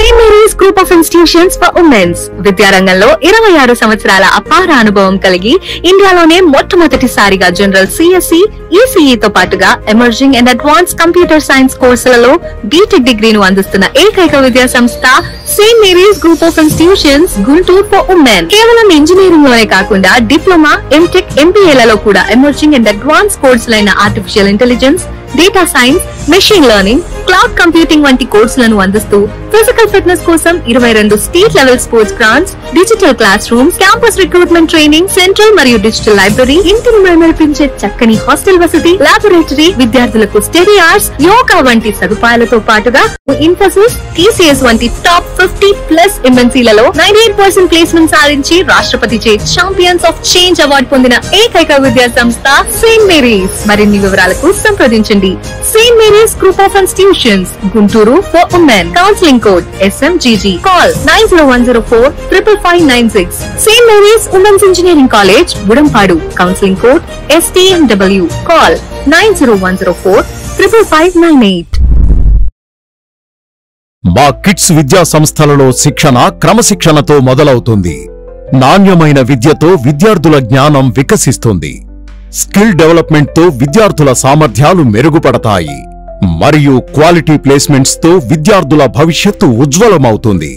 St. Mary's Group of Institutions for Women's విద్యారంగంలో 26 సంవత్సరాల అపార అనుభవం కలిగి ఇండియాలోనే మొట్టమొదటిసారిగా జనరల్ సిఎస్సి, ఈసీఈ తో పాటుగా emerging and advance computer science కోర్సులలో బీటెక్ డిగ్రీను అందిస్తున్న ఏకైక విద్యా సంస్థ Saint Mary's group of institutions Guntur for women. కేవలం ఇంజనీరింగ్ లోనే కాకుండా డిప్లొమా, ఎంటెక్, ఎంబీఏలలో కూడా ఎమర్జింగ్ అండ్ అడ్వాన్స్ కోర్సులైన artificial intelligence, data science, machine learning, cloud computing వంటి కోర్సులను అందిస్తూ ఫిజికల్ ఫిట్నెస్ కోసం 22 state level sports grounds, digital class rooms, campus recruitment training, central మరియు డిజిటల్ లైబ్రరీ, ఇంటిని మెరిపించే చక్కని హాస్టల్ వసతి, లాబొరేటరీ, విద్యార్థులకు స్టడీ అవర్స్, యోగా వంటి సదుపాయాలతో పాటుగా ఇన్ఫోసిస్, టీసీఎస్ వంటి టాప్ 50+ ఎంఎన్సీలలో 98% ప్లేస్మెంట్ సాధించి రాష్ట్రపతి చే ఛాంపియన్స్ ఆఫ్ చేంజ్ అవార్డు పొందిన ఏకైక విద్యా సంస్థ సెయింట్ మేరీస్. మరిన్ని వివరాలకు సంప్రదించండి. Saint Mary's group of institutions Guntur for women. Counselling code SMGG. Call 9010455596. St. Mary's Women's Engineering College, Budampadu. Counseling code STMW. Call 9010455598. మా కిడ్స్ విద్యా సంస్థలలో శిక్షణ క్రమశిక్షణతో మొదలవుతుంది. నాణ్యమైన విద్యతో విద్యార్థుల జ్ఞానం వికసిస్తుంది. స్కిల్ డెవలప్మెంట్ తో విద్యార్థుల సామర్థ్యాలు మెరుగుపడతాయి మరియు క్వాలిటీ ప్లేస్మెంట్స్ తో విద్యార్థుల భవిష్యత్తు ఉజ్వలమవుతుంది.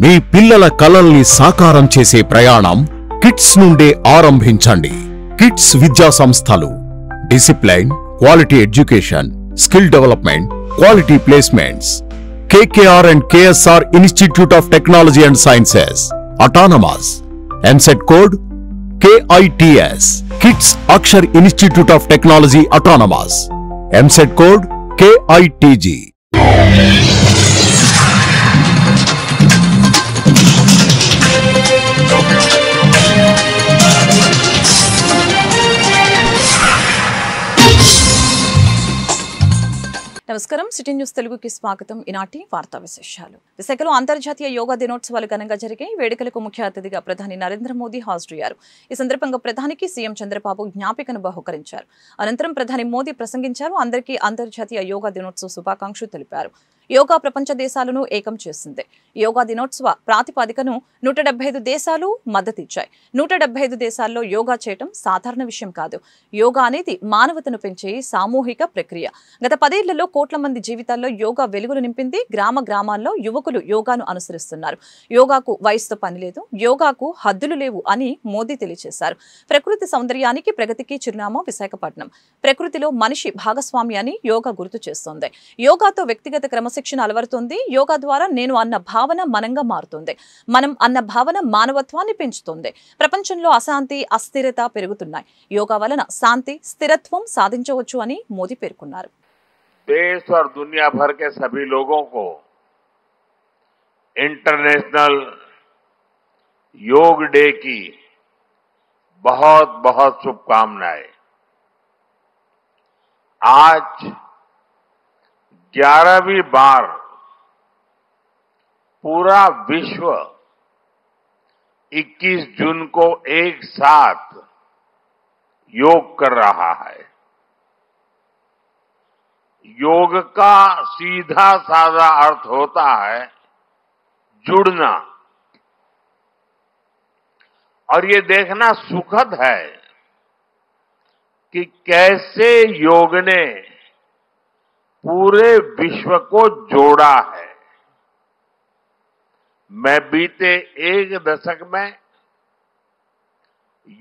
మీ పిల్లల కలల్ని సాకారం చేసే ప్రయాణం కిడ్స్ నుండే ఆరంభించండి. కిడ్స్ విద్యా సంస్థలు discipline, quality education, skill development, quality placements. KKR and KSR Institute of Technology and Sciences, Autonomous. MSET code KITS. Kids Akshar Institute of Technology, Autonomous. MSET code KITG. నమస్కారం. సిటీ న్యూస్ తెలుగుకి స్వాగతం. ఈనాటి వార్తా విశేషాలు. విశాఖలో అంతర్జాతీయ యోగా దినోత్సవాలు ఘనంగా జరిగాయి. వేడుకలకు ముఖ్య అతిథిగా ప్రధాని నరేంద్ర మోదీ హాజరయ్యారు. ఈ సందర్భంగా ప్రధానికి సీఎం చంద్రబాబు జ్ఞాపికను బహుకరించారు. అనంతరం ప్రధాని మోదీ ప్రసంగించారు. అందరికీ అంతర్జాతీయ యోగా దినోత్సవ శుభాకాంక్షలు తెలిపారు. యోగా ప్రపంచ దేశాలను ఏకం చేస్తుంది. యోగా దినోత్సవ ప్రాతిపదికను 175 దేశాలు మద్దతిచ్చాయి. 175 దేశాల్లో యోగా చేయటం సాధారణ విషయం కాదు. యోగా అనేది మానవతను పెంచే సామూహిక ప్రక్రియ. గత 10 ఏళ్లలో కోట్ల మంది జీవితాల్లో యోగా వెలుగులు నింపింది. గ్రామ గ్రామాల్లో యువకులు యోగాను అనుసరిస్తున్నారు. యోగాకు వయసుతో పని లేదు, యోగాకు హద్దులు లేవు అని మోదీ తెలియజేశారు. ప్రకృతి సౌందర్యానికి, ప్రగతికి చిరునామా విశాఖపట్నం. ప్రకృతిలో మనిషి భాగస్వామ్యాన్ని యోగా గుర్తు చేస్తోంది. యోగాతో వ్యక్తిగత క్రమశిక్షణ అలవరుతుంది. యోగా ద్వారా నేను అన్న భావన మనంగా మారుతుంది. మనం అన్న భావన మానవత్వాన్ని పెంచుతుంది. ప్రపంచంలో అశాంతి, అస్థిరత పెరుగుతున్నాయి. యోగా వలన శాంతి, స్థిరత్వం సాధించవచ్చు అని మోదీ పేర్కొన్నారు. देश और दुनिया भर के सभी लोगों को इंटरनेशनल योग डे की बहुत बहुत शुभकामनाएं। आज 11वीं बार पूरा विश्व 21 जून को एक साथ योग कर रहा है। योग का सीधा साधा अर्थ होता है जुड़ना, और ये देखना सुखद है कि कैसे योग ने पूरे विश्व को जोड़ा है। मैं बीते 1 दशक में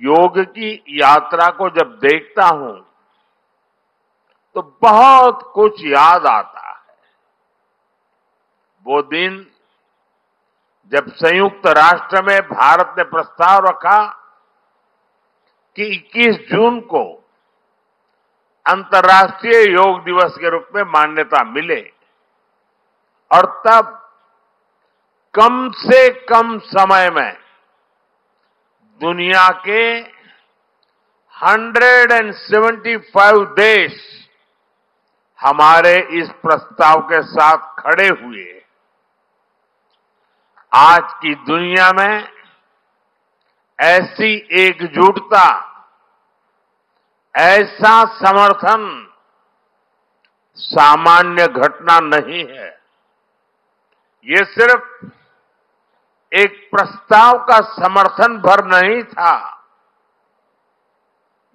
योग की यात्रा को जब देखता हूं तो बहुत कुछ याद आता है। वो दिन जब संयुक्त राष्ट्र में भारत ने प्रस्ताव रखा कि 21 जून को अंतर्राष्ट्रीय योग दिवस के रूप में मान्यता मिले, और तब कम से कम समय में दुनिया के 175 देश हमारे इस प्रस्ताव के साथ खड़े हुए। आज की दुनिया में ऐसी एकजुटता, ऐसा समर्थन सामान्य घटना नहीं है। ये सिर्फ एक प्रस्ताव का समर्थन भर नहीं था,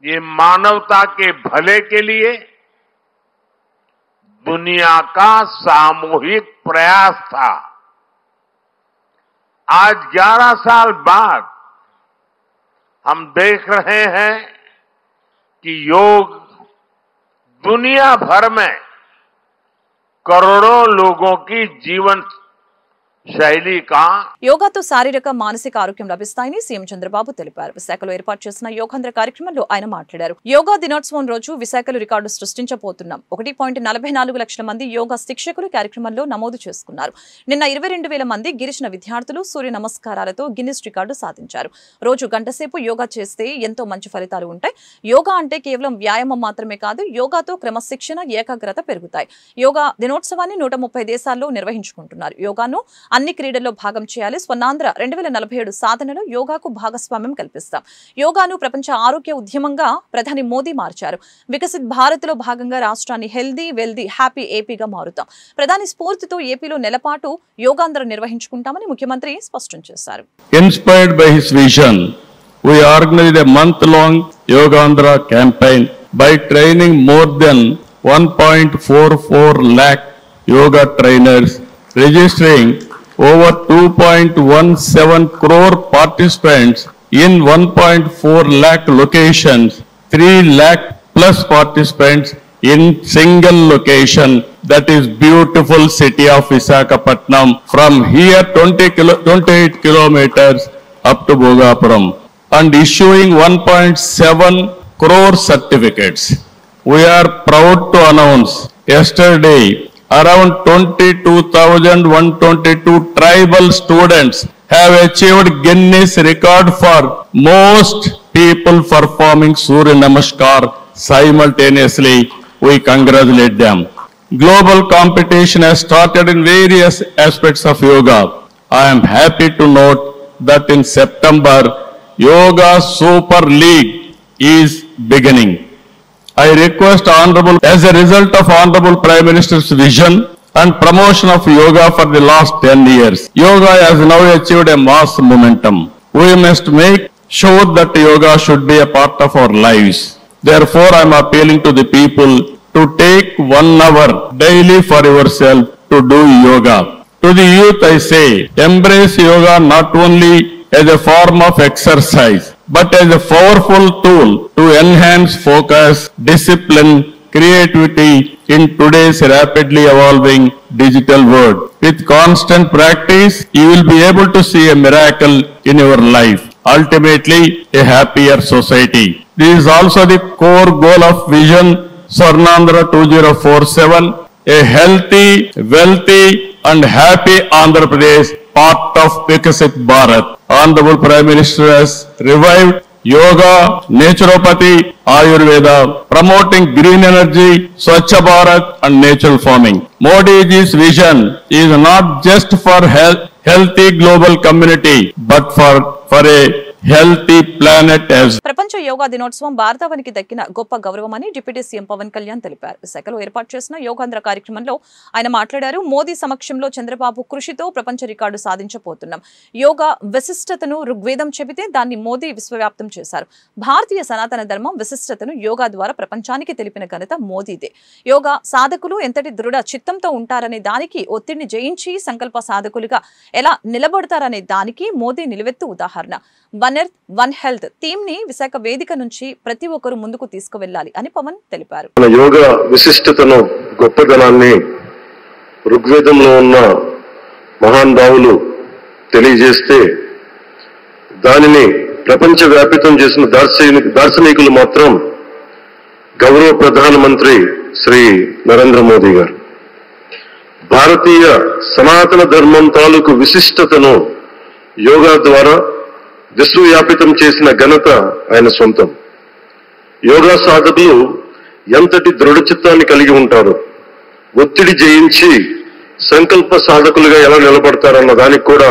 ये मानवता के भले के लिए दुनिया का सामूहिक प्रयास था। आज 11 साल बाद हम देख रहे हैं कि योग दुनिया भर में करोड़ों लोगों की जीवन శైలి కా యోగాతో శారీరక మానసిక ఆరోగ్యం లభిస్తాయని సీఎం చంద్రబాబు తెలిపారు. విశాఖలో ఏర్పాటు చేసిన యోగాంధ్ర కార్యక్రమంలో ఆయన మాట్లాడారు. యోగా దినోత్సవం రోజు విశాఖలో రికార్డు సృష్టించబోతున్నాం. 1.44 లక్షల మంది యోగా శిక్షకులు కార్యక్రమంలో నమోదు చేసుకున్నారు. నిన్న 22,000 మంది గిరిజన విద్యార్థులు సూర్య నమస్కారాలతో గిన్నిస్ రికార్డు సాధించారు. రోజు గంటసేపు యోగా చేస్తే ఎంతో మంచి ఫలితాలు ఉంటాయి. యోగా అంటే కేవలం వ్యాయామం మాత్రమే కాదు, యోగాతో క్రమశిక్షణ, ఏకాగ్రత పెరుగుతాయి. యోగా దినోత్సవాన్ని 130 దేశాల్లో నిర్వహించుకుంటున్నారు. యోగాను అన్ని క్రీడల్లో భాగం చేయాలి. స్వర్ణాంధ్ర 2047 సాధనలో యోగాకు భాగస్వామ్యం కల్పిస్తాం. యోగాను ప్రపంచ ఆరోగ్య ఉద్యమంగా ప్రధాని మోదీ మార్చారు. వికసిత్ భారత్ లో భాగంగా రాష్ట్రాన్ని హెల్దీ, వెల్దీ, హ్యాపీ ఏపీగా మారుతాం. ప్రధాని స్ఫూర్తితో ఏపీలో నెలపాటు యోగాంధ్ర నిర్వహించుకుంటామని ముఖ్యమంత్రి స్పష్టం చేశారు. Inspired by his vision, we organized a month-long Yogandhra campaign by training more than 1.44 lakh yoga trainers, registering over 2.17 crore participants in 1.4 lakh locations, 3 lakh plus participants in single location, that is beautiful city of Visakhapatnam. From here 28 kilometers up to Bhogapuram, and issuing 1.7 crore certificates. We are proud to announce yesterday around 22,122 tribal students have achieved Guinness record for most people performing Surya Namaskar simultaneously. We congratulate them. Global competition has started in various aspects of yoga. I am happy to note that in September, Yoga Super League is beginning. I request Honorable, as a result of Honorable Prime Minister's vision and promotion of yoga for the last 10 years, yoga has now achieved a mass momentum. We must make sure that yoga should be a part of our lives. Therefore, I am appealing to the people to take 1 hour daily for yourself to do yoga. To the youth, I say, embrace yoga not only as a form of exercise, but as a powerful tool to enhance focus, discipline, creativity in today's rapidly evolving digital world. With constant practice, you will be able to see a miracle in your life. Ultimately, a happier society. This is also the core goal of Vision Swarnandhra 2047, a healthy, wealthy and happy Andhra Pradesh, part of Vikasit Bharat. Honorable Prime Minister has revived yoga, naturopathy, Ayurveda, promoting green energy, Swachh Bharat and natural farming. Modi's vision is not just for healthy global community, but for a healthy planet as ప్రపంచ యోగా దినోత్సవం భారతావనికి దక్కిన గొప్ప గౌరవమని deputy CM Pawan Kalyan తెలిపారు. విశాఖలో ఏర్పాటు చేసిన యోగాంధ్ర కార్యక్రమంలో ఆయన మాట్లాడారు. మోదీ సమక్షంలో చంద్రబాబు కృషితో ప్రపంచ రికార్డు సాధించబోతున్నాం. యోగా విశిష్టతను ఋగ్వేదం చెబితే దాన్ని మోదీ విశ్వవ్యాప్తం చేశారు. భారతీయ సనాతన ధర్మం విశిష్టతను యోగా ద్వారా ప్రపంచానికి తెలిపిన ఘనత మోదీదే. యోగా సాధకులు ఎంతటి దృఢ చిత్తంతో ఉంటారనే దానికి, ఒత్తిడిని జయించి సంకల్ప సాధకులుగా ఎలా నిలబడతారనే దానికి మోదీ నిలువెత్తు ఉదాహరణ. One earth, one health theme ని విశాఖ వేదిక నుంచి ప్రతి ఒక్కరు ముందుకు తీసుకువెళ్లాలి అని పవన్ తెలిపారు. మన యోగా విశిష్టతను, గొప్పదనాన్ని ఋగ్వేదంలో ఉన్న మహానుభావులు తెలియజేస్తే దానిని ప్రపంచ వ్యాపితం చేసిన దార్శనికులు మాత్రం గౌరవ ప్రధానమంత్రి శ్రీ నరేంద్ర మోదీ గారు. భారతీయ సనాతన ధర్మం తాలూకు విశిష్టతను యోగా ద్వారా విశ్వవ్యాపితం చేసిన ఘనత ఆయన సొంతం. యోగా సాధకులు ఎంతటి దృఢ చిత్తాన్ని కలిగి ఉంటారు, ఒత్తిడి జయించి సంకల్ప సాధకులుగా ఎలా నిలబడతారన్న దానికి కూడా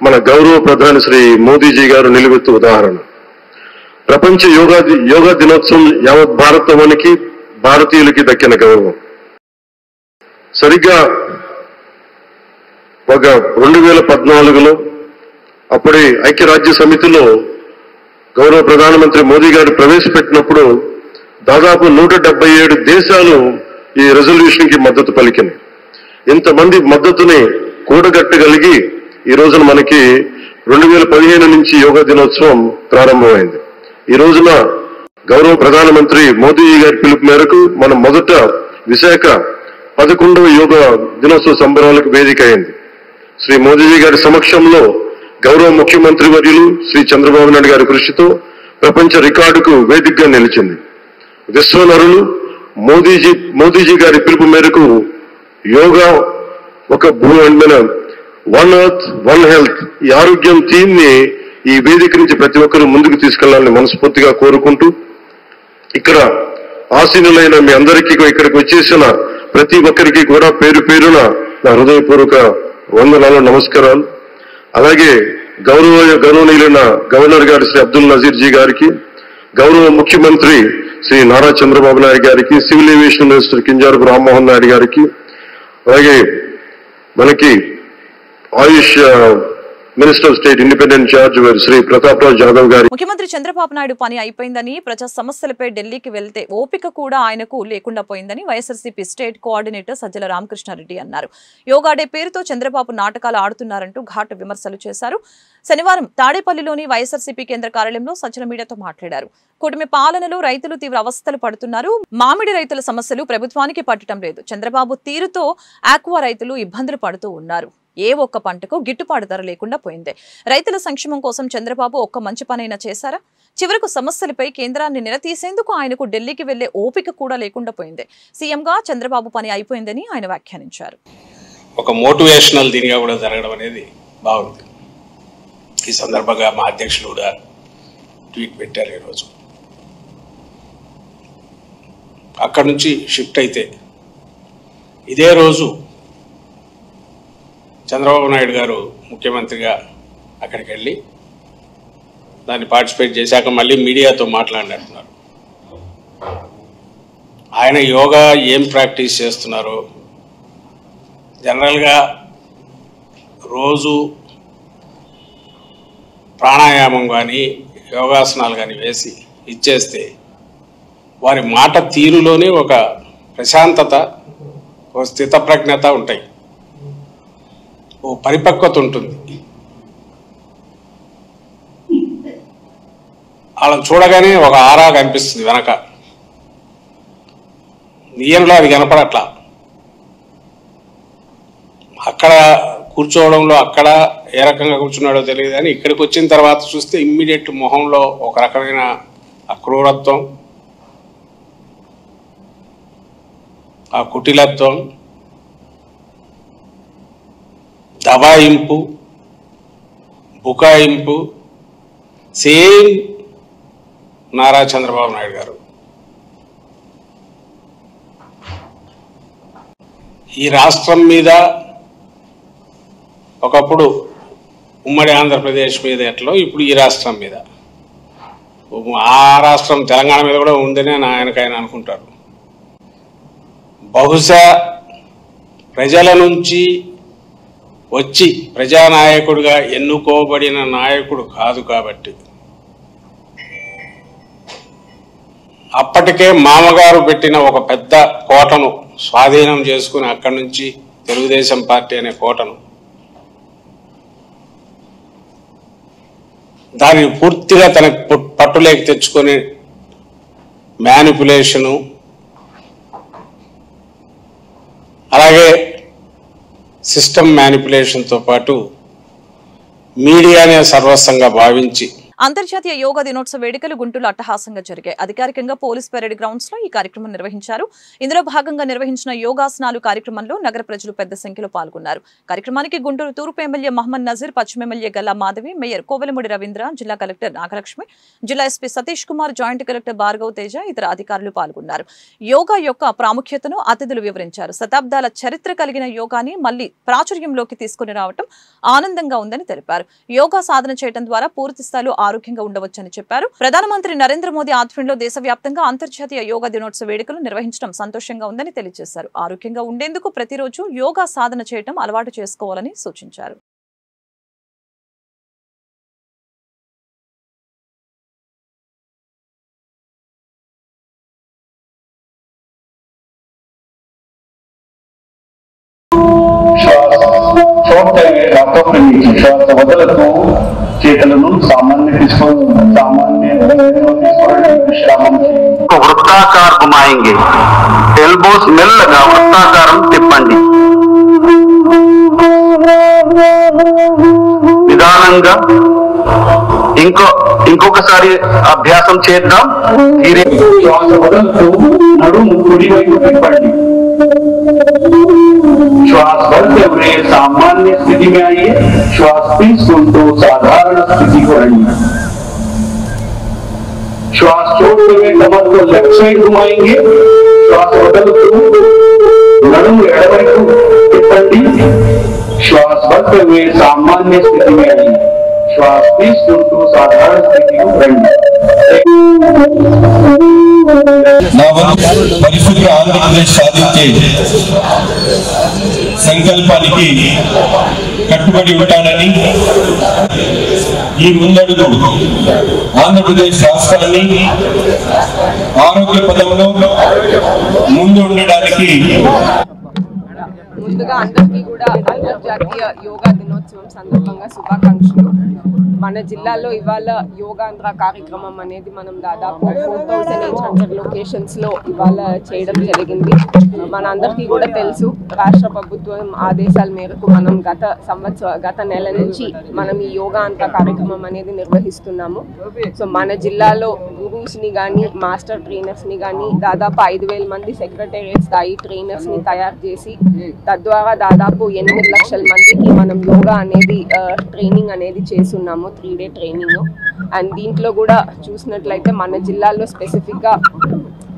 మన గౌరవ ప్రధాని శ్రీ మోదీజీ గారు నిలువెత్తు ఉదాహరణ. ప్రపంచ యోగా దినోత్సవం యావత్ భారతవానికి, భారతీయులకి దక్కిన గౌరవం. సరిగ్గా ఒక 2014లో అప్పుడే ఐక్యరాజ్య సమితిలో గౌరవ ప్రధానమంత్రి మోదీ గారు ప్రవేశపెట్టినప్పుడు దాదాపు 177 దేశాలు ఈ రెజల్యూషన్ కి మద్దతు పలికింది. ఇంతమంది మద్దతుని కూడగట్టగలిగి ఈ రోజున మనకి 2015 నుంచి యోగా దినోత్సవం ప్రారంభమైంది. ఈ రోజున గౌరవ ప్రధానమంత్రి మోదీ గారి పిలుపు మేరకు మనం మొదట విశాఖ 11వ యోగా దినోత్సవ సంబరాలకు వేదిక అయింది. శ్రీ మోదీజీ గారి సమక్షంలో గౌరవ ముఖ్యమంత్రి వర్యులు శ్రీ చంద్రబాబు నాయుడు గారి కృషితో ప్రపంచ రికార్డుకు వేదికగా నిలిచింది. విశ్వనరులు మోదీజీ గారి పిలుపు మేరకు యోగా ఒక వన్ ఎర్త్ వన్ హెల్త్ ఈ ఆరోగ్యం థీమ్ ని ఈ వేదిక నుంచి ప్రతి ఒక్కరూ ముందుకు తీసుకెళ్లాలని మనస్ఫూర్తిగా కోరుకుంటూ, ఇక్కడ ఆసీనులైన మీ అందరికీ ఇక్కడికి వచ్చేసిన ప్రతి ఒక్కరికి కూడా పేరు పేరున నా హృదయపూర్వక వందనాలు, నమస్కారాలు. అలాగే గౌరవనీయులైన గవర్నర్ గారు శ్రీ అబ్దుల్ నజీర్ జీ గారికి, గౌరవ ముఖ్యమంత్రి శ్రీ నారా చంద్రబాబు నాయుడు గారికి, civil aviation minister Kinjarapu Rammohan Naidu గారికి, అలాగే మనకి AYUSH minister of state independent charge Shri Prathap Rao Jadhav గారి. ముఖ్యమంత్రి చంద్రబాబు నాయుడు పని అయిపోయిందని, ప్రజా సమస్యలపై ఢిల్లీకి వెళ్తే ఓపిక కూడా ఆయనకు లేకుండా పోయిందని వైఎస్ఆర్సీపీ స్టేట్ కోఆర్డినేటర్ సజ్జల రామకృష్ణారెడ్డి అన్నారు. యోగా డే పేరుతో చంద్రబాబు నాటకాలు ఆడుతున్నారంటూ ఘాటు విమర్శలు చేశారు. శనివారం తాడేపల్లిలోని వైఎస్ఆర్సీపీ కేంద్ర కార్యాలయంలో సజ్జల మీడియాతో మాట్లాడారు. కూటమి పాలనలో రైతులు తీవ్ర అవస్థలు పడుతున్నారు. మామిడి రైతుల సమస్యలు ప్రభుత్వానికి పట్టడం లేదు. చంద్రబాబు తీరుతో ఆక్వా రైతులు ఇబ్బందులు పడుతూ ఉన్నారు. ఏ ఒక్క పంటకు గిట్టుబాటు ధర లేకుండా పోయింది. రైతుల సంక్షేమం కోసం చంద్రబాబు ఒక్క మంచి పనైనా చేశారా? చివరకు సమస్యలపై కేంద్రాన్ని నిలదీసేందుకు ఆయనకు ఢిల్లీకి వెళ్లే ఓపిక కూడా లేకుండా పోయింది. సీఎంగా చంద్రబాబు పని అయిపోయిందని ఆయన వ్యాఖ్యానించారు. ఒక మోటివేషనల్ దీనిగా కూడా జరగడం అనేది బాగుంది. ఈ సందర్భంగా మా అధ్యక్షులు కూడా ట్వీట్ పెట్టారు. ఈరోజు అక్కడి నుంచి షిఫ్ట్ అయితే ఇదే రోజు చంద్రబాబు నాయుడు గారు ముఖ్యమంత్రిగా అక్కడికి వెళ్ళి దాన్ని పార్టిసిపేట్ చేశాక మళ్ళీ మీడియాతో మాట్లాడినట్టున్నారు. ఆయన యోగా ఏం ప్రాక్టీస్ చేస్తున్నారో, జనరల్గా రోజు ప్రాణాయామం కానీ యోగాసనాలు కానీ వేసి ఇచ్చేస్తే వారి మాట తీరులోనే ఒక ప్రశాంతత, ఒక స్థితప్రజ్ఞత ఉంటాయి, ఓ పరిపక్వత ఉంటుంది. వాళ్ళని చూడగానే ఒక ఆరా కనిపిస్తుంది వెనక. ఈయనలో అది కనపడట్లా. అక్కడ కూర్చోవడంలో అక్కడ ఏ రకంగా కూర్చున్నాడో తెలియదు, కానీ ఇక్కడికి వచ్చిన తర్వాత చూస్తే ఇమ్మీడియట్ మొహంలో ఒక రకమైన అక్రూరత్వం, ఆ కుటిలత్వం, దబాయింపు, బుకాయింపు సేమ్ నారా చంద్రబాబు నాయుడు గారు. ఈ రాష్ట్రం మీద ఒకప్పుడు ఉమ్మడి ఆంధ్రప్రదేశ్ మీద ఎట్లో ఇప్పుడు ఈ రాష్ట్రం మీద, ఆ రాష్ట్రం తెలంగాణ మీద కూడా ఉందని ఆయనకైనా అనుకుంటారు. బహుశా ప్రజల నుంచి వచ్చి ప్రజానాయకుడిగా ఎన్నుకోబడిన నాయకుడు కాదు కాబట్టి అప్పటికే మామగారు పెట్టిన ఒక పెద్ద కోటను స్వాధీనం చేసుకుని అక్కడి నుంచి తెలుగుదేశం పార్టీ అనే కోటను దాన్ని పూర్తిగా తనకు పట్టులేకి తెచ్చుకొని మ్యానిపులేషను, అలాగే సిస్టమ్ మ్యానిపులేషన్తో పాటు మీడియానే సర్వస్వంగా భావించి అంతర్జాతీయ యోగా దినోత్సవ వేడుకలు గుంటూరులో అట్టహాసంగా జరిగాయి. అధికారికంగా పోలీస్ పెరేడ్ గ్రౌండ్స్ లో ఈ కార్యక్రమం నిర్వహించారు. ఇందులో భాగంగా నిర్వహించిన యోగాసనాలు కార్యక్రమంలో నగర ప్రజలు పెద్ద సంఖ్యలో పాల్గొన్నారు. కార్యక్రమానికి గుంటూరు తూర్పు ఎమ్మెల్యే మహమ్మద్ నజీర్, పశ్చిమ ఎమ్మెల్యే గల్లా మాధవి, మేయర్ కోవెలమూడి రవీంద్ర, జిల్లా కలెక్టర్ నాగలక్ష్మి, జిల్లా SP Satish Kumar, joint collector Bhargav Teja, ఇతర అధికారులు పాల్గొన్నారు. యోగా యొక్క ప్రాముఖ్యతను అతిథులు వివరించారు. శతాబ్దాల చరిత్ర కలిగిన యోగాని మళ్లీ ప్రాచుర్యంలోకి తీసుకుని రావడం ఆనందంగా ఉందని తెలిపారు. యోగా సాధన చేయడం ద్వారా పూర్తి స్థాయిలో ఆరోగ్యంగా ఉండవచ్చని చెప్పారు. ప్రధానమంత్రి నరేంద్ర మోదీ ఆధ్వర్యంలో దేశవ్యాప్తంగా అంతర్జాతీయ యోగా దినోత్సవ వేడుకలు నిర్వహించడం సంతోషంగా ఉందని తెలియజేశారు. ఆరోగ్యంగా ఉండేందుకు ప్రతిరోజు యోగా సాధన చేయడం అలవాటు చేసుకోవాలని సూచించారు. శ్వాస వదలతో చేతులను सामान्य विश्राम वृत्ताकार घुमाएंगे. एल्बोस మెల్లగా వృత్తాకారం తిప్పండి. నిదానంగా ఇంకొకసారి అభ్యాసం చేద్దాం. శ్వాస వదలతో నడుము కుడివైపు తిప్పండి. श्वास भरते हुए सामान्य स्थिति में आइए. श्वास తీసుకుంటూ साधारण स्थिति को आइए. श्वास छोड़ते हुए कमर को लेफ्ट साइड घुमाएंगे. श्वास बदलतू नడుము ఎడమవైపు తిప్పండి. श्वास भरते हुए सामान्य स्थिति में आइए. श्वास తీసుకుంటూ साधारण स्थिति को రండి. పరిశుభ్ర ఆంధ్రప్రదేశ్ సాధించే సంకల్పానికి కట్టుబడి ఉంటానని ఈ ముందడుగు ఆంధ్రప్రదేశ్ రాష్ట్రాన్ని ఆరోగ్య పదంలో ముందు ఉండడానికి ముందుగా అందరికీ కూడా అంతర్జాతీయ యోగా దినోత్సవం సందర్భంగా శుభాకాంక్షలు. మన జిల్లాలో ఇవాళ యోగాంధ్ర కార్యక్రమం అనేది మనం దాదాపు 4800 లొకేషన్స్ లో ఇవాళ చేయడం జరిగింది. మన అందరికీ కూడా తెలుసు, రాష్ట్ర ప్రభుత్వం ఆదేశాల మేరకు మనం గత నెల నుంచి మనం ఈ యోగాంధ్ర కార్యక్రమం అనేది నిర్వహిస్తున్నాము. సో మన జిల్లాలో గురూస్ ని కానీ మాస్టర్ ట్రైనర్స్ ని కానీ దాదాపు 5000 మంది సెక్రటేరియట్ స్థాయి ట్రైనర్స్ ని తయారు చేసి తద్వారా దాదాపు 8 లక్షల మందికి మనం యోగా అనేది ట్రైనింగ్ అనేది చేస్తున్నాము. 3 డే ట్రైనింగ్. అండ్ దీంట్లో కూడా చూసినట్లయితే మన జిల్లాలో స్పెసిఫిక్ గా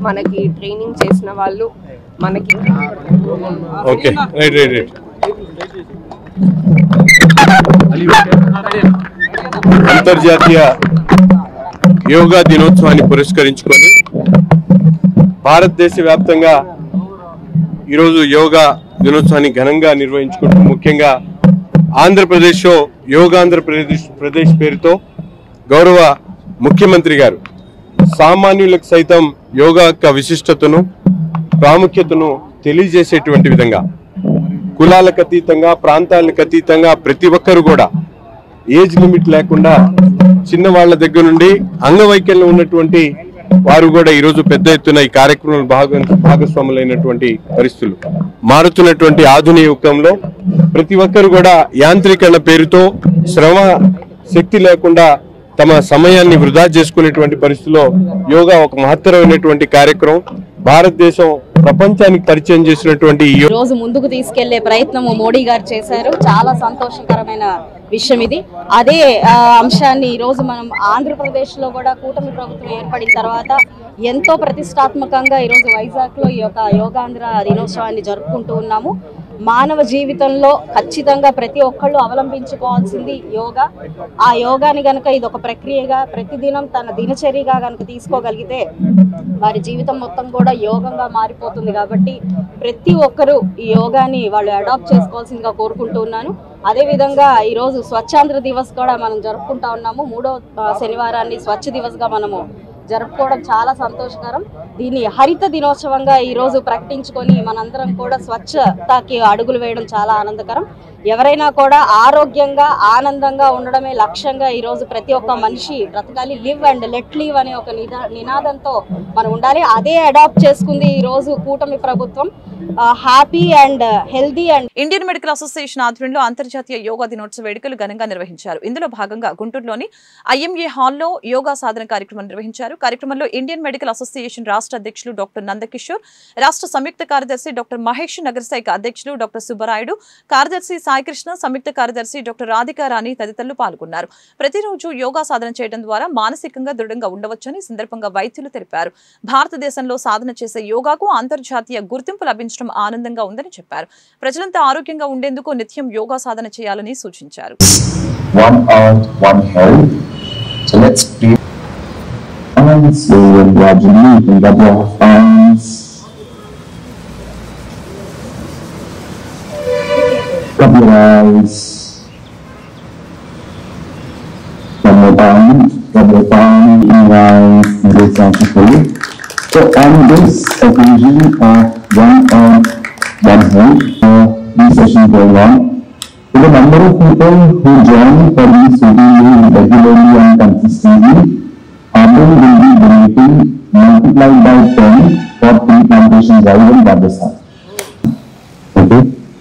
మనకి ట్రైనింగ్ చేసిన వాళ్ళు మనకి అంతర్జాతీయ యోగా దినోత్సవాన్ని పురస్కరించుకొని భారతదేశ వ్యాప్తంగా ఈరోజు యోగా దినోత్సవాన్ని ఘనంగా నిర్వహించుకుంటూ ముఖ్యంగా ఆంధ్రప్రదేశ్లో యోగాంధ్రప్రదేశ్ పేరుతో గౌరవ ముఖ్యమంత్రి గారు సామాన్యులకు సైతం యోగా యొక్క విశిష్టతను ప్రాముఖ్యతను తెలియజేసేటువంటి విధంగా కులాలకు అతీతంగా ప్రాంతాలకు అతీతంగా ప్రతి ఒక్కరు కూడా ఏజ్ లిమిట్ లేకుండా చిన్నవాళ్ల దగ్గర నుండి అంగవైకల్యం ఉన్నటువంటి వారు కూడా ఈరోజు పెద్ద ఎత్తున ఈ కార్యక్రమంలో భాగస్వాములైనటువంటి పరిస్థితులు. మారుతున్నటువంటి ఆధునిక యుగంలో ప్రతి ఒక్కరు కూడా యాంత్రీకరణ పేరుతో శ్రమ శక్తి లేకుండా తమ సమయాన్ని వృధా చేసుకునేటువంటి పరిస్థితిలో యోగా ఒక మహత్తరమైనటువంటి కార్యక్రమం. భారతదేశం ప్రపంచానికి పరిచయం చేసినటువంటి ఈ రోజు ముందుకు తీసుకెళ్లే ప్రయత్నము మోడీ గారు చేశారు. చాలా సంతోషకరమైన విషయం ఇది. అదే అంశాన్ని ఈ రోజు మనం ఆంధ్రప్రదేశ్ లో కూడా కూటమి ప్రభుత్వం ఏర్పడిన తర్వాత ఎంతో ప్రతిష్టాత్మకంగా ఈ రోజు వైజాగ్ లో ఈ యొక్క యోగాంధ్ర దినోత్సవాన్ని జరుపుకుంటూ ఉన్నాము. మానవ జీవితంలో ఖచ్చితంగా ప్రతి ఒక్కళ్ళు అవలంబించుకోవాల్సింది యోగా. ఆ యోగాని గనక ఇది ఒక ప్రక్రియగా ప్రతిదినం తన దినచర్యగా గనక తీసుకోగలిగితే వారి జీవితం మొత్తం కూడా యోగంగా మారిపోతుంది. కాబట్టి ప్రతి ఒక్కరూ ఈ యోగాని వాళ్ళు అడాప్ట్ చేసుకోవాల్సిందిగా కోరుకుంటూ ఉన్నాను. అదేవిధంగా ఈరోజు స్వచ్ఛాంధ్ర దివస్ కూడా మనం జరుపుకుంటా ఉన్నాము. 3వ శనివారాన్ని స్వచ్ఛ దివస్గా మనము జరుపుకోవడం చాలా సంతోషకరం. దీన్ని హరిత దినోత్సవంగా ఈరోజు ప్రకటించుకొని మనందరం కూడా స్వచ్ఛతకి అడుగులు వేయడం చాలా ఆనందకరం. ఎవరైనా కూడా ఆరోగ్యంగా ఆనందంగా ఉండడమే లక్ష్యంగా ఈరోజు ప్రతి ఒక్క మనిషి బ్రతకాలి. లివ్ అండ్ లెట్ లివ్ అనే ఒక నినాదంతో మనం ఉండాలి. అదే అడాప్ట్ చేసుకుంది ఈరోజు కూటమి ప్రభుత్వం. Happy and healthy and Indian medical association ఆధ్వర్యంలో అంతర్జాతీయ యోగా దినోత్సవ వేడుకలు ఘనంగా నిర్వహించారు. ఇందులో భాగంగా గుంటూరులోని IMA హాల్లో యోగా సాధన కార్యక్రమం నిర్వహించారు. కార్యక్రమంలో ఇండియన్ మెడికల్ అసోసియేషన్ రాష్ట్ర అధ్యక్షులు డాక్టర్ నందకిషోర్, రాష్ట్ర సంయుక్త కార్యదర్శి డాక్టర్ మహేష్, నగర శాఖ అధ్యక్షులు డాక్టర్ సుబ్బరాయుడు, కార్యదర్శి సాయికృష్ణ, సంయుక్త కార్యదర్శి డాక్టర్ రాధికా రాణి తదితరులు పాల్గొన్నారు. ప్రతిరోజు యోగా సాధన చేయడం ద్వారా మానసికంగా దృఢంగా ఉండవచ్చని సందర్భంగా వైద్యులు తెలిపారు. భారతదేశంలో సాధన చేసే యోగాకు అంతర్జాతీయ గుర్తింపు లభించడం ఆనందంగా ఉందని చెప్పారు. ప్రజలంతా ఆరోగ్యంగా ఉండేందుకు నిత్యం యోగా సాధన చేయాలని సూచించారు. 1 hour, 1 health. So let's breathe. And slowly and gradually you can rub your arms. Rub your eyes. One more time. Rub your palm, your eyes, and this actually. So on this occasion of one arm, one hand, these sessions going on. So the number of people who join for these meetings regularly and consistently, Arvind will be donating multiplied by 10 for tree plantation drive in Rajasthan. Okay.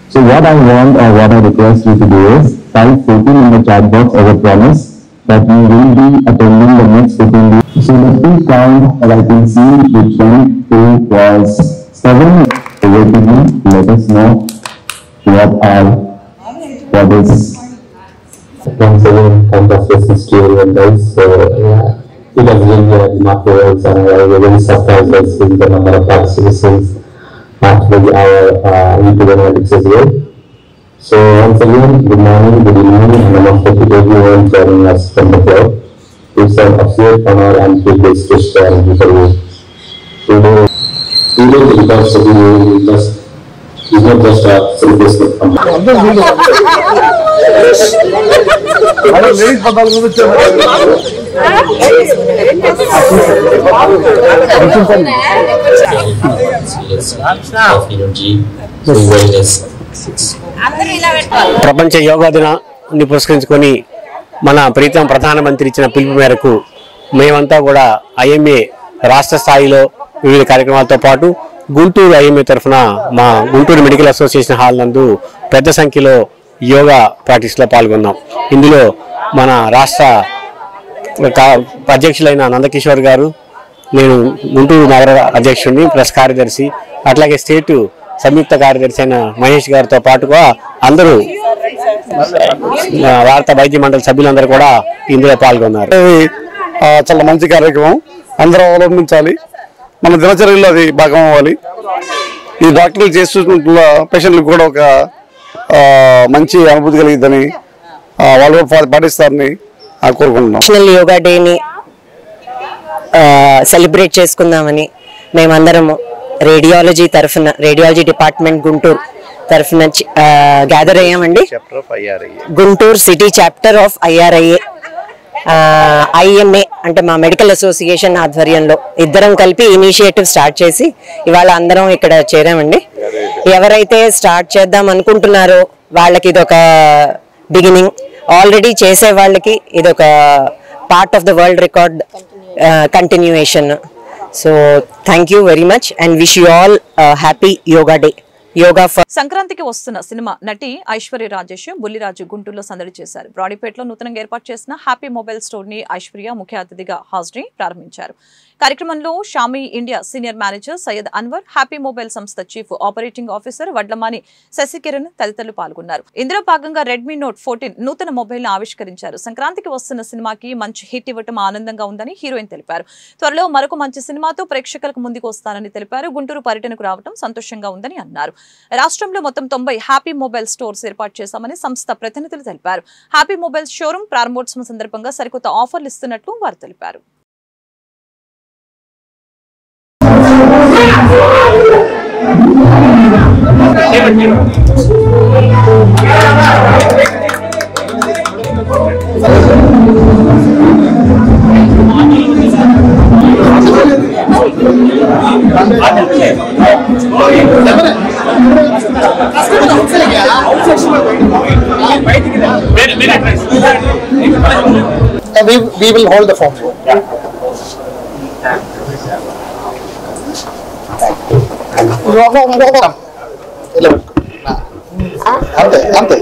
So what I want or what I request you to do is type 14 in the chat box as a promise that we will be attending the next 15 days. So let me count as I can see which one, 2 was 7. Relatively, let us know what is once again kind of a history guys. So yeah, it has been remarkable and we are very surprised by seeing the number of participants after our YouTube analytics as well. So once again, good morning, good evening, and namaste to everyone joining us from the club. It's an absolute honor and privilege to share with you. Today because it's not just a celebration of energy, wellness. ప్రపంచ యోగా దినాన్ని పురస్కరించుకొని మన ప్రీతం ప్రధానమంత్రి ఇచ్చిన పిలుపు మేరకు మేమంతా కూడా ఐఎంఏ రాష్ట్ర స్థాయిలో వివిధ కార్యక్రమాలతో పాటు గుంటూరు ఐఎంఏ తరఫున మా గుంటూరు మెడికల్ అసోసియేషన్ హాల్ నందు పెద్ద సంఖ్యలో యోగా ప్రాక్టీస్లో పాల్గొన్నాం. ఇందులో మన రాష్ట్ర అధ్యక్షులైన నందకిషోర్ గారు, నేను గుంటూరు నగర అధ్యక్షుడిని ప్లస్ కార్యదర్శి, అట్లాగే స్టేటు సంయుక్త కార్యదర్శి అయిన మహేష్ గారితో పాటుగా అందరూ భారత వైద్య మండలి సభ్యులందరూ కూడా ఇందులో పాల్గొన్నారు. చాలా మంచి కార్యక్రమం, అందరూ అవలంబించాలి, మన దినచర్యలో అది భాగం అవ్వాలి. ఈ డాక్టర్లు చేస్తున్న పేషెంట్లకు కూడా ఒక మంచి అనుభూతి కలిగిద్దని వాళ్ళు పాటిస్తారని కోరుకుంటున్నాం. నేషనల్ యోగా డేని సెలబ్రేట్ చేసుకుందామని మేమందరము రేడియాలజీ డిపార్ట్మెంట్ గుంటూరు తరఫున గ్యాదర్ అయ్యామండి. Guntur city chapter of IMA అంటే మా మెడికల్ అసోసియేషన్ ఆధ్వర్యంలో ఇద్దరం కలిపి ఇనిషియేటివ్ స్టార్ట్ చేసి ఇవాళ అందరం ఇక్కడ చేరామండి. ఎవరైతే స్టార్ట్ చేద్దాం అనుకుంటున్నారో వాళ్ళకి ఇదొక బిగినింగ్, ఆల్రెడీ చేసే వాళ్ళకి ఇదొక part of the world record continuation. So thank you very much and wish you all happy yoga day. సంక్రాంతికి వస్తున్న సినిమా నటి ఐశ్వర్య రాజేష్ బుల్లిరాజు గుంటూరులో సందడి చేశారు. బ్రాడీపేటలో నూతనంగా ఏర్పాటు చేసిన హ్యాపీ మొబైల్ స్టోర్ ని ఐశ్వర్య ముఖ్య అతిథిగా హాజరై ప్రారంభించారు. కార్యక్రమంలో Xiaomi India senior manager Syed Anwar, Happi mobile సంస్థ chief operating officer Vadlamani Sasikiran తదితరులు పాల్గొన్నారు. ఇందులో భాగంగా రెడ్మీ నోట్ 14 నూతన మొబైల్ ను ఆవిష్కరించారు. సంక్రాంతికి వస్తున్న సినిమాకి మంచి హిట్ ఇవ్వటం ఆనందంగా ఉందని హీరోయిన్ తెలిపారు. త్వరలో మరొక మంచి సినిమాతో ప్రేక్షకులకు ముందుకు వస్తానని తెలిపారు. గుంటూరు పర్యటనకు రావడం సంతోషంగా ఉందని అన్నారు. రాష్ట్రంలో మొత్తం 90 హ్యాపీ మొబైల్ స్టోర్స్ ఏర్పాటు చేశామని సంస్థ ప్రతినిధులు తెలిపారు. హ్యాపీ మొబైల్ షోరూం ప్రారంభోత్సవం సందర్భంగా సరికొత్త ఆఫర్లు ఇస్తున్నట్లు వారు తెలిపారు. We will hold the form. Ante.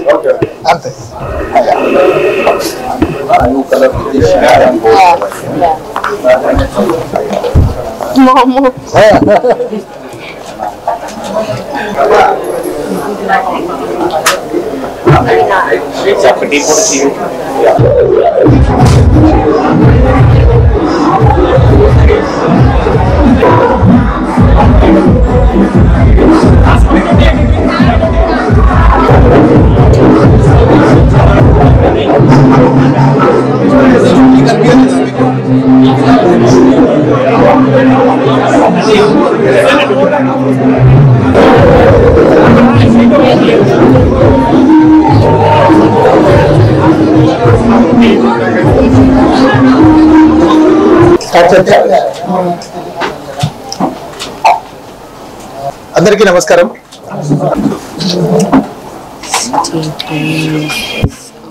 Gracias. అందరికీ నమస్కారం.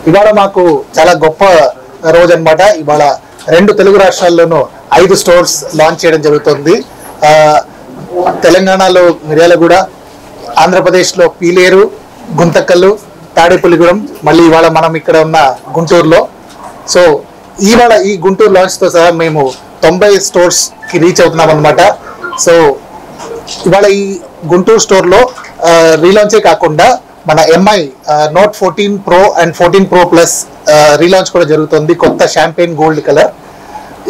ఇవాళ మాకు చాలా గొప్ప రోజు అన్నమాట. ఇవాళ 2 తెలుగు రాష్ట్రాల్లోనూ 5 స్టోర్స్ లాంచ్ చేయడం జరుగుతుంది. తెలంగాణలో మిర్యాలగూడ, ఆంధ్రప్రదేశ్లో పీలేరు, గుంతకల్లు, తాడేపల్లిగూడెం, మళ్ళీ ఇవాళ మనం ఇక్కడ ఉన్న గుంటూరులో. సో ఇవాళ ఈ గుంటూరు లాంచ్తో సహా మేము 90 స్టోర్స్కి రీచ్ అవుతున్నాం అనమాట. సో ఇవాళ ఈ గుంటూరు స్టోర్లో రీలాంచే కాకుండా మన MI note 14 Pro and 14 Pro Plus relaunch కూడా జరుగుతుంది, కొత్త షాంపెయిన్ గోల్డ్ కలర్.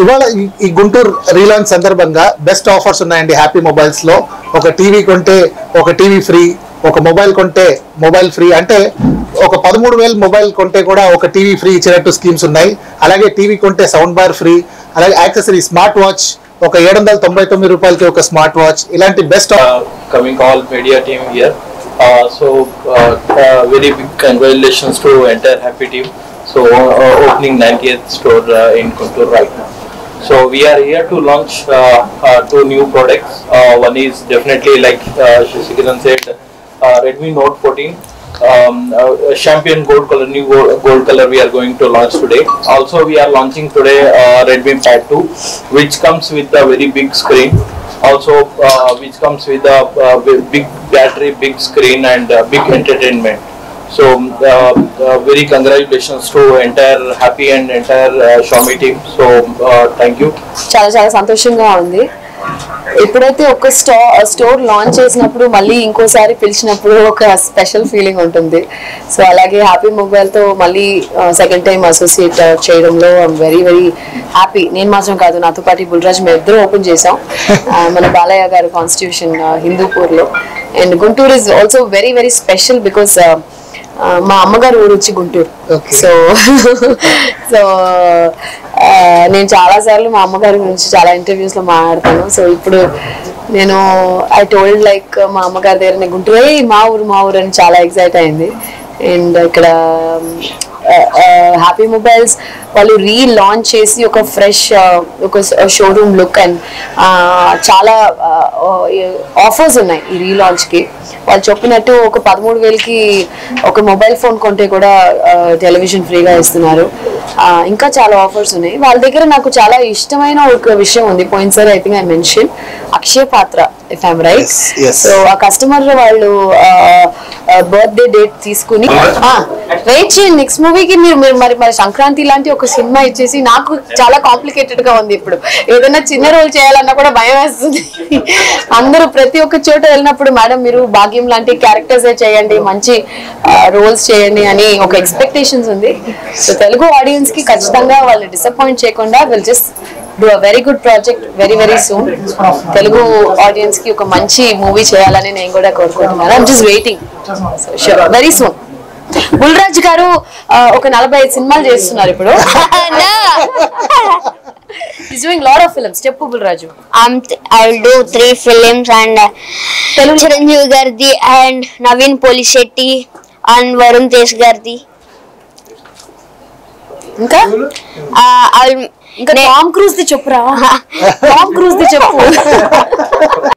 ఇవాళ ఈ గుంటూరు రీలాంచ్ సందర్భంగా బెస్ట్ ఆఫర్స్ ఉన్నాయండి హ్యాపీ మొబైల్స్లో. ఒక టీవీ కొంటే ఒక టీవీ ఫ్రీ, ఒక మొబైల్ కొంటే మొబైల్ ఫ్రీ, అంటే ఒక 13,000 మొబైల్ కొంటే కూడా ఒక టీవీ ఫ్రీ ఇచ్చినట్టు స్కీమ్స్ ఉన్నాయి. అలాగే టీవీ కొంటే సౌండ్ బార్ ఫ్రీ, అలాగే యాక్సెసరీ స్మార్ట్ వాచ్ ఒక 799 రూపాయలకి ఒక స్మార్ట్ వాచ్, ఇలాంటి best coming all media team here. Very big congratulations to entire Happy team. So opening 90th store in Guntur right now. So we are here to launch 2 new products. One is definitely like Shasikiran said, Redmi Note 14. Champion gold color, new gold color we are going to launch today. Also we are launching today Redmi Pad 2, which comes with a very big screen. Also which comes with a big battery, big screen and big entertainment. So very congratulations to entire Happy and entire Xiaomi team. So thank you. చాలా సంతోషంగా ఉంది. ఎప్పుడైతే ఒక store launch చేసినప్పుడు మళ్ళీ ఇంకోసారి పిలిచినప్పుడు ఒక స్పెషల్ ఫీలింగ్ ఉంటుంది. సో అలాగే హ్యాపీ మొబైల్తో మళ్ళీ సెకండ్ టైం అసోసియేట్ చేయడంలో ఐఎమ్ వెరీ వెరీ హ్యాపీ. నేను మాత్రం కాదు, నాతో పాటు బుల్రాజ్ మేము ఇద్దరు ఓపెన్ చేసాం మన బాలయ్య గారు కాన్స్టిట్యూషన్ హిందూపూర్లో. And Guntur is also very very special because మా అమ్మగారు ఊరు వచ్చి గుంటూరు. సో నేను చాలా సార్లు మా అమ్మగారి గురించి చాలా ఇంటర్వ్యూస్ లో మాట్లాడతాను. సో ఇప్పుడు నేను ఐ టోల్డ్ లైక్ మా అమ్మగారి దగ్గర నేను గుంటూరు మా ఊరు అని చాలా ఎక్సైట్ అయింది. అండ్ ఇక్కడ హ్యాపీ మొబైల్స్ వాళ్ళు రీలాంచ్ చేసి ఒక ఫ్రెష్ ఒక షోరూమ్ లుక్ అండ్ చాలా ఆఫర్స్ ఉన్నాయి ఈ రీలాంచ్కి. వాళ్ళు చెప్పినట్టు ఒక 13,000కి ఒక మొబైల్ ఫోన్ కొంటే కూడా టెలివిజన్ ఫ్రీగా ఇస్తున్నారు. ఇంకా చాలా ఆఫర్స్ ఉన్నాయి వాళ్ళ దగ్గర. నాకు చాలా ఇష్టమైన ఒక విషయం ఉంది. పోయినసారి ఐ థింక్ ఐ మెన్షన్ అక్షయ పాత్ర, ఇఫ్ ఐఎమ్ రైట్. సో ఆ కస్టమర్ వాళ్ళు బర్త్డే డేట్ తీసుకుని వెయిట్ చేయండి, నెక్స్ట్ మూవీకి మీరు మరి సంక్రాంతి లాంటి ఒక సినిమా ఇచ్చేసి, నాకు చాలా కాంప్లికేటెడ్ గా ఉంది. ఇప్పుడు ఏదైనా చిన్న రోల్ చేయాలన్నా కూడా భయం వేస్తుంది. అందరూ ప్రతి ఒక్క చోట వెళ్ళినప్పుడు మేడం మీరు భాగ్యం లాంటి క్యారెక్టర్స్ చేయండి, మంచి రోల్స్ చేయండి అని ఒక ఎక్స్పెక్టేషన్స్ ఉంది. సో తెలుగు ఆడియన్స్ కి ఖచ్చితంగా వాళ్ళు డిసప్పాయింట్ చేయకుండా will just do a very good project very very soon. Telugu audience కి ఒక మంచి మూవీ చేయాలని నేను కూడా కోరుకుంటున్నాను. I'm just waiting very soon. Bulraj గారు ఒక 45 సినిమాలు చేస్తున్నారు ఇప్పుడు. He's doing lot of films. Cheppu Bulraju. I'll do 3 films and Chiranjeevi Gardi and Naveen Polishetty and Varun Tej Gardi. ఇంకా టామ్ క్రూజ్ ది చెప్పురా. టామ్ క్రూజ్ ది చెప్పు.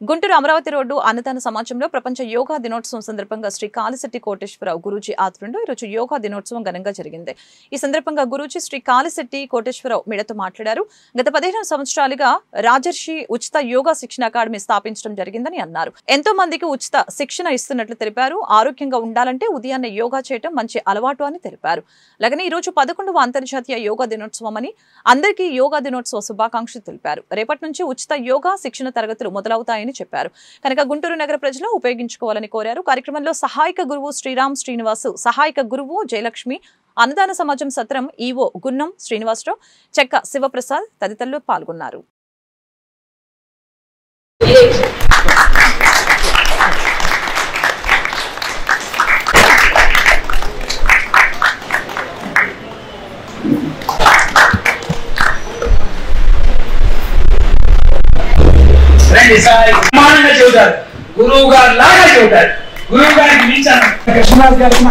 Guntur Amaravati road అన్నదాన సమాజంలో ప్రపంచ యోగా దినోత్సవం సందర్భంగా శ్రీ కాళిశెట్టి కోటేశ్వరరావు గురూజీ ఆధ్వర్యంలో ఈరోజు యోగా దినోత్సవం ఘనంగా జరిగింది. ఈ సందర్భంగా గురూజీ శ్రీ కాళిశెట్టి కోటేశ్వరరావు మీడియాతో మాట్లాడారు. గత 15 సంవత్సరాలుగా రాజర్షి ఉచిత యోగా శిక్షణ అకాడమీ స్థాపించడం జరిగిందని అన్నారు. ఎంతో మందికి ఉచిత శిక్షణ ఇస్తున్నట్లు తెలిపారు. ఆరోగ్యంగా ఉండాలంటే ఉదయాన్నే యోగా చేయడం మంచి అలవాటు అని తెలిపారు. అలాగే ఈ రోజు 11వ అంతర్జాతీయ యోగా దినోత్సవం అని అందరికీ యోగా దినోత్సవ శుభాకాంక్షలు తెలిపారు. రేపటి నుంచి ఉచిత యోగా శిక్షణ తరగతులు మొదలవుతాయని చెప్పారు. కనుక గుంటూరు నగర ప్రజలు ఉపయోగించుకోవాలని కోరారు. కార్యక్రమంలో సహాయక గురువు శ్రీరామ్ శ్రీనివాసు, సహాయక గురువు జయలక్ష్మి, అన్నదాన సమాజం సత్రం ఈవో గున్నం శ్రీనివాసరావు, చెక్క శివప్రసాద్ తదితరులు పాల్గొన్నారు. సమానంగా చెబుతారు, గురువు గారు లాగా చెబుతారు. గురువు గారికి మించాను కృష్ణరాజు గారికి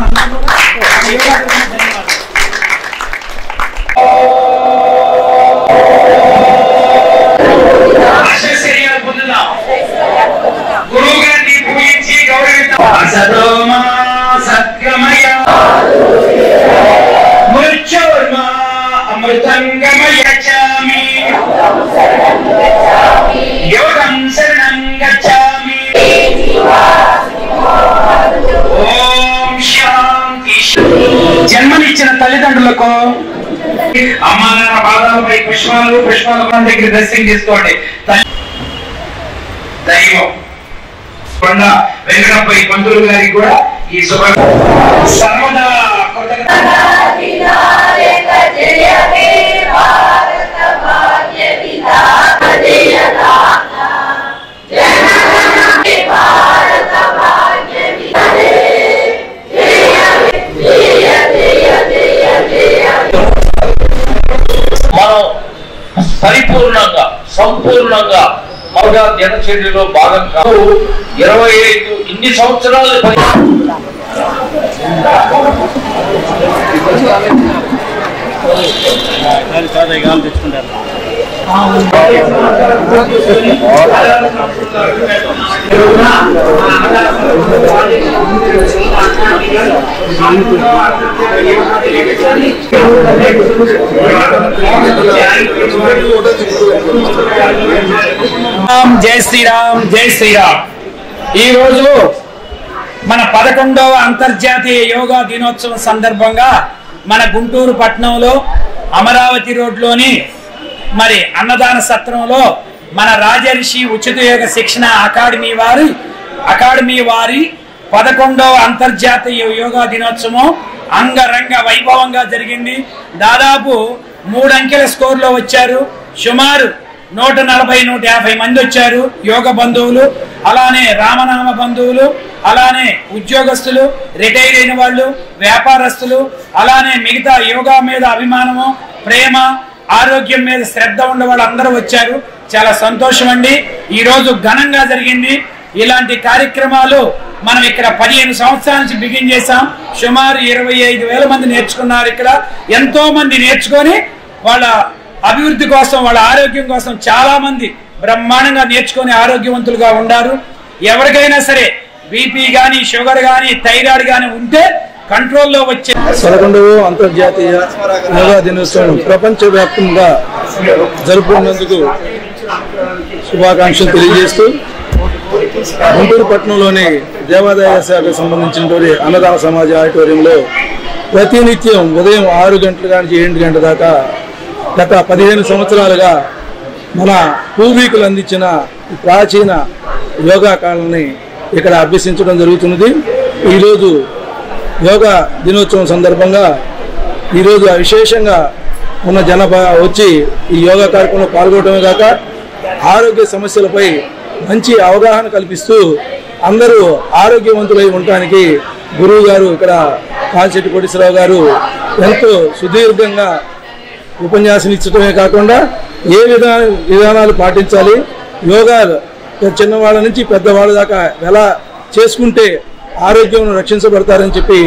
జన్మనిచ్చిన తల్లిదండ్రులకు అమ్మా నాన్న పాదాలపై పుష్పాలు దగ్గర దర్శనం చేసుకోండి. దైవం కొండ వెంకటపై పంతులు గారికి కూడా ఈ శుభ సర్వదా మనం పరిపూర్ణంగా సంపూర్ణంగా మౌగా దినచర్యలో భాగం కాదు. 25 ఇన్ని సంవత్సరాలు తెచ్చుకుంటారు. జై శ్రీరామ్, జై శ్రీరామ్. ఈ రోజు మన 11వ అంతర్జాతీయ యోగా దినోత్సవం సందర్భంగా మన గుంటూరు పట్టణంలో అమరావతి రోడ్లోని మరి అన్నదాన సత్రంలో మన రాజర్షి ఉచిత యోగ శిక్షణ అకాడమీ వారి 11వ అంతర్జాతీయ యోగా దినోత్సవం అంగరంగ వైభవంగా జరిగింది. దాదాపు 3 అంకెల స్కోర్లో వచ్చారు. సుమారు 140-150 మంది వచ్చారు. యోగ బంధువులు, అలానే రామనామ బంధువులు, అలానే ఉద్యోగస్తులు, రిటైర్ అయిన వాళ్ళు, వ్యాపారస్తులు, అలానే మిగతా యోగా మీద అభిమానము, ప్రేమ, ఆరోగ్యం మీద శ్రద్ధ ఉన్న వాళ్ళందరూ వచ్చారు. చాలా సంతోషం అండి. ఈ రోజు ఘనంగా జరిగింది. ఇలాంటి కార్యక్రమాలు మనం ఇక్కడ 15 సంవత్సరాల నుంచి బిగిన్ చేశాం. సుమారు 25,000 మంది నేర్చుకున్నారు. ఇక్కడ ఎంతో మంది నేర్చుకొని వాళ్ళ అభివృద్ధి కోసం, వాళ్ళ ఆరోగ్యం కోసం చాలా మంది బ్రహ్మాండంగా నేర్చుకొని ఆరోగ్యవంతులుగా ఉన్నారు. ఎవరికైనా సరే బీపీ గాని, షుగర్ గాని, థైరాయిడ్ గాని ఉంటే కంట్రోల్లో వచ్చే 11వ అంతర్జాతీయ యోగా దినోత్సవం ప్రపంచవ్యాప్తంగా జరుపుకున్నందుకు శుభాకాంక్షలు తెలియజేస్తూ గుంటూరు పట్టణంలోని దేవాదాయ శాఖకు సంబంధించినటువంటి అన్నదాన సమాజ ఆడిటోరియంలో ప్రతినిత్యం ఉదయం 6 గంటల నుంచి 7 గంటల దాకా గత 15 సంవత్సరాలుగా మన పూర్వీకులు అందించిన ప్రాచీన యోగా కళని ఇక్కడ అభ్యసించడం జరుగుతున్నది. ఈరోజు యోగా దినోత్సవం సందర్భంగా ఈరోజు విశేషంగా ఉన్న జనాభా వచ్చి ఈ యోగా కార్యక్రమంలో పాల్గొనడమే కాక ఆరోగ్య సమస్యలపై మంచి అవగాహన కల్పిస్తూ అందరూ ఆరోగ్యవంతులై ఉండటానికి గురువు గారు ఇక్కడ కాల్చెట్టి కోటేశ్వరరావు గారు ఎంతో సుదీర్ఘంగా ఉపన్యాసం ఇచ్చడమే కాకుండా ఏ విధానాలు పాటించాలి, యోగా చిన్నవాళ్ళ నుంచి పెద్దవాళ్ళ దాకా ఎలా చేసుకుంటే ఆరోగ్యం రక్షించబడతారని చెప్పి